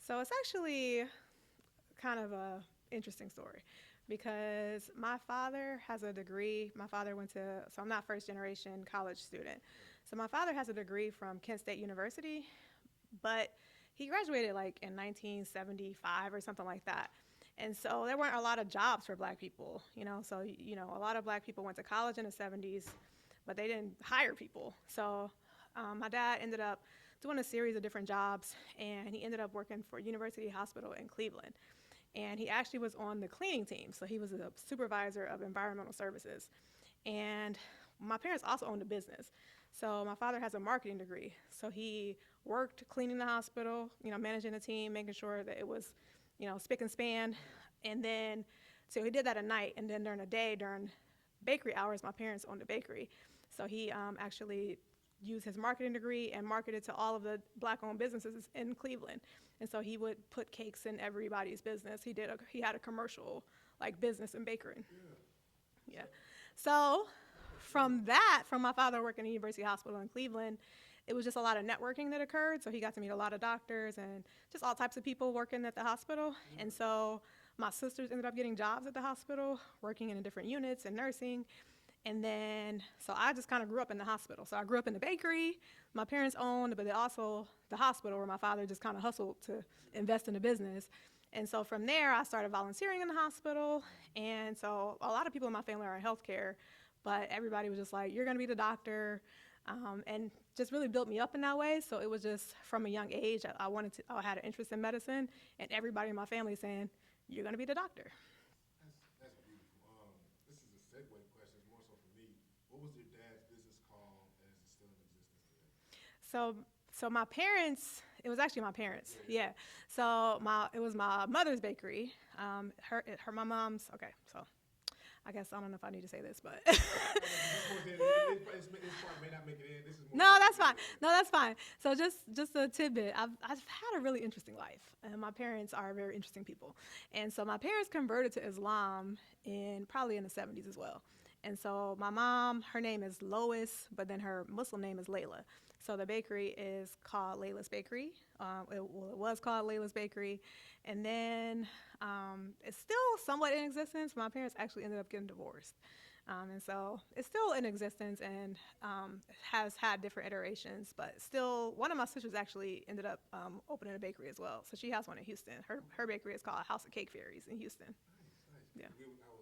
So it's actually kind of a interesting story because my father has a degree. My father went to, so I'm not first generation college student. So my father has a degree from Kent State University, but he graduated like in 1975 or something like that. And so there weren't a lot of jobs for black people, So, a lot of black people went to college in the 70s, but they didn't hire people. So my dad ended up doing a series of different jobs, and he ended up working for University Hospital in Cleveland. And he actually was on the cleaning team, so he was a supervisor of environmental services. And my parents also owned a business. So my father has a marketing degree. So he worked cleaning the hospital, managing the team, making sure that it was, spick and span. And then, so he did that at night. And then during the day, during bakery hours, my parents owned a bakery. So he actually used his marketing degree and marketed to all of the black-owned businesses in Cleveland. And so he would put cakes in everybody's business. He had a commercial like business in bakery. Yeah. So from my father working at University Hospital in Cleveland, it was just a lot of networking that occurred. So he got to meet a lot of doctors and just all types of people working at the hospital. And so my sisters ended up getting jobs at the hospital, working in different units and nursing. And then, so I just kind of grew up in the hospital. So I grew up in the bakery my parents owned, but also the hospital where my father just kind of hustled to invest in the business. And so from there, I started volunteering in the hospital. And so a lot of people in my family are in healthcare, but everybody was just like, you're going to be the doctor. And just really built me up in that way. So it was just from a young age, I had an interest in medicine, and everybody in my family saying, you're going to be the doctor. That's beautiful. This is a segue question. It's more so for me. What was your dad's business called, and is it still in existence today? So so my parents, it was actually my parents, Yeah. yeah. So it was my mother's bakery. My mom's okay. So I guess I don't know if I need to say this, but This part may not make it in. This is more no, so that's for me. fine. No, that's fine. So just a tidbit. I've had a really interesting life, and my parents are very interesting people. And so my parents converted to Islam probably in the 70s as well. And so my mom, her name is Lois, but then her Muslim name is Layla. So the bakery is called Layla's Bakery. It was called Layla's Bakery, and then it's still somewhat in existence. My parents actually ended up getting divorced. And so it's still in existence and has had different iterations, but still, one of my sisters actually ended up opening a bakery as well. So she has one in Houston. Her bakery is called House of Cake Fairies in Houston. Nice, nice. Yeah. I